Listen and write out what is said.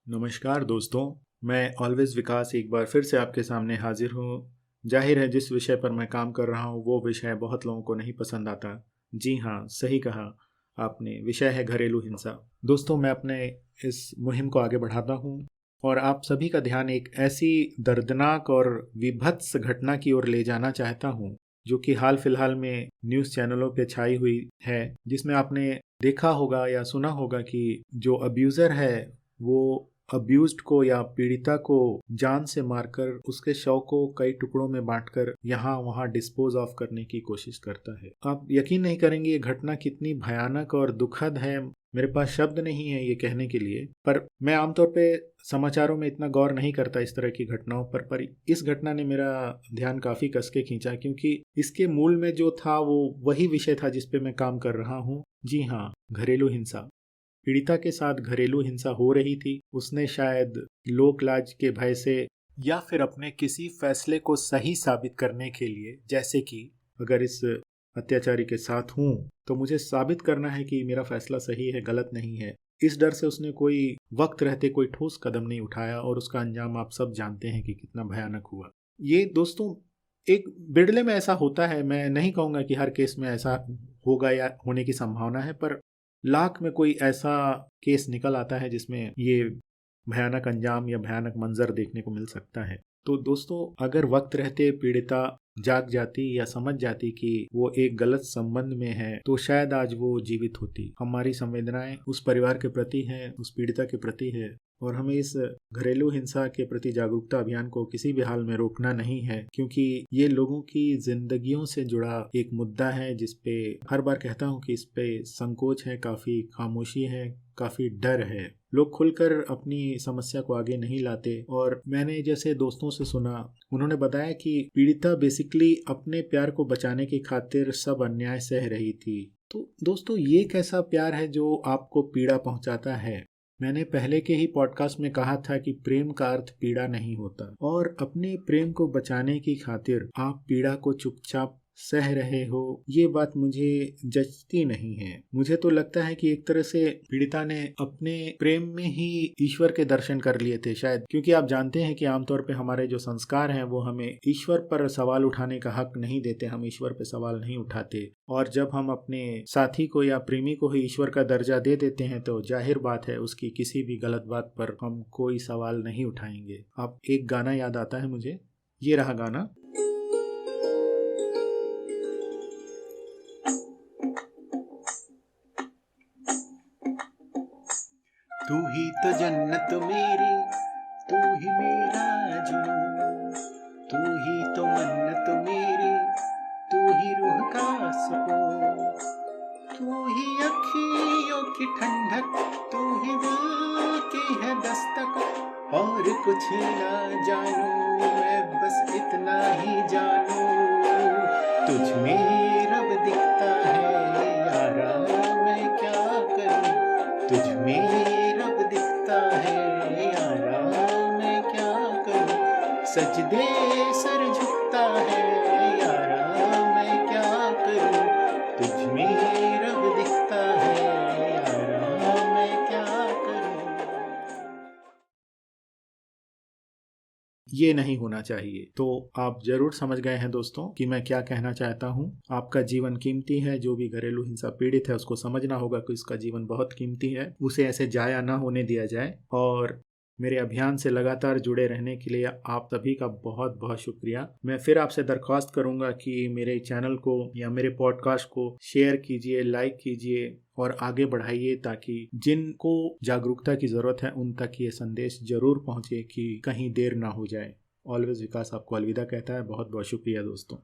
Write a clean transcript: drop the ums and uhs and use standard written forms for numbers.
नमस्कार दोस्तों, मैं ऑलवेज विकास एक बार फिर से आपके सामने हाजिर हूँ। जाहिर है जिस विषय पर मैं काम कर रहा हूँ वो विषय बहुत लोगों को नहीं पसंद आता। जी हाँ, सही कहा आपने, विषय है घरेलू हिंसा। दोस्तों, मैं अपने इस मुहिम को आगे बढ़ाता हूँ और आप सभी का ध्यान एक ऐसी दर्दनाक और विभत्स घटना की ओर ले जाना चाहता हूँ जो कि हाल फिलहाल में न्यूज़ चैनलों पे छाई हुई है, जिसमें आपने देखा होगा या सुना होगा कि जो अब्यूज़र है वो अब्यूज्ड को या पीड़िता को जान से मारकर उसके शव को कई टुकड़ों में बांटकर यहाँ वहाँ डिस्पोज ऑफ करने की कोशिश करता है। आप यकीन नहीं करेंगे ये घटना कितनी भयानक और दुखद है। मेरे पास शब्द नहीं है ये कहने के लिए, पर मैं आमतौर पे समाचारों में इतना गौर नहीं करता इस तरह की घटनाओं पर इस घटना ने मेरा ध्यान काफी कस के खींचा, क्योंकि इसके मूल में जो था वो वही विषय था जिस पे मैं काम कर रहा हूँ। जी हाँ, घरेलू हिंसा। पीड़िता के साथ घरेलू हिंसा हो रही थी। उसने शायद लोक लाज के भय से या फिर अपने किसी फैसले को सही साबित करने के लिए, जैसे कि अगर इस अत्याचारी के साथ हूं तो मुझे साबित करना है कि मेरा फैसला सही है, गलत नहीं है, इस डर से उसने कोई वक्त रहते कोई ठोस कदम नहीं उठाया और उसका अंजाम आप सब जानते हैं कि कितना भयानक हुआ। ये दोस्तों एक बिरले में ऐसा होता है। मैं नहीं कहूँगा कि हर केस में ऐसा होगा या होने की संभावना है, पर लाख में कोई ऐसा केस निकल आता है जिसमें ये भयानक अंजाम या भयानक मंजर देखने को मिल सकता है। तो दोस्तों, अगर वक्त रहते पीड़िता जाग जाती या समझ जाती कि वो एक गलत संबंध में है तो शायद आज वो जीवित होती। हमारी संवेदनाएं उस परिवार के प्रति हैं, उस पीड़िता के प्रति है, और हमें इस घरेलू हिंसा के प्रति जागरूकता अभियान को किसी भी हाल में रोकना नहीं है, क्योंकि ये लोगों की जिंदगियों से जुड़ा एक मुद्दा है जिस पे हर बार कहता हूँ कि इस पे संकोच है, काफी खामोशी है, काफी डर है। लोग खुलकर अपनी समस्या को आगे नहीं लाते। और मैंने जैसे दोस्तों से सुना, उन्होंने बताया कि पीड़िता बेसिकली अपने प्यार को बचाने की खातिर सब अन्याय सह रही थी। तो दोस्तों, ये कैसा प्यार है जो आपको पीड़ा पहुंचाता है? मैंने पहले के ही पॉडकास्ट में कहा था कि प्रेम का अर्थ पीड़ा नहीं होता, और अपने प्रेम को बचाने की खातिर आप पीड़ा को चुपचाप सह रहे हो, ये बात मुझे जचती नहीं है। मुझे तो लगता है कि एक तरह से पीड़िता ने अपने प्रेम में ही ईश्वर के दर्शन कर लिए थे शायद, क्योंकि आप जानते हैं कि आमतौर पे हमारे जो संस्कार हैं वो हमें ईश्वर पर सवाल उठाने का हक नहीं देते। हम ईश्वर पे सवाल नहीं उठाते, और जब हम अपने साथी को या प्रेमी को ही ईश्वर का दर्जा दे देते हैं तो जाहिर बात है उसकी किसी भी गलत बात पर हम कोई सवाल नहीं उठाएंगे। आप एक गाना याद आता है मुझे, ये रहा गाना। तू ही तो जन्नत मेरी, तू ही मेरा जुनून, तू ही तो मन्नत मेरी, तू ही रूह का सुकून, तू ही अखियों की ठंडक, तू ही दिल की है दस्तक। और कुछ ना जानू मैं, बस इतना ही जानू, तुझ में रब दिखता है यारा, मैं क्या करूं, तुझ में रब दिखता है यारा, मैं क्या करूं, सजदे सर झुकता है यारा, मैं क्या करूं, तुझ में रब दिखता है यारा, मैं क्या करूं। ये नहीं होना चाहिए। तो आप जरूर समझ गए हैं दोस्तों कि मैं क्या कहना चाहता हूँ। आपका जीवन कीमती है। जो भी घरेलू हिंसा पीड़ित है उसको समझना होगा कि उसका जीवन बहुत कीमती है, उसे ऐसे जाया ना होने दिया जाए। और मेरे अभियान से लगातार जुड़े रहने के लिए आप सभी का बहुत बहुत शुक्रिया। मैं फिर आपसे दरख्वास्त करूंगा कि मेरे चैनल को या मेरे पॉडकास्ट को शेयर कीजिए, लाइक कीजिए और आगे बढ़ाइए, ताकि जिनको जागरूकता की ज़रूरत है उन तक ये संदेश जरूर पहुंचे कि कहीं देर ना हो जाए। ऑलवेज विकास आपको अलविदा कहता है। बहुत बहुत शुक्रिया दोस्तों।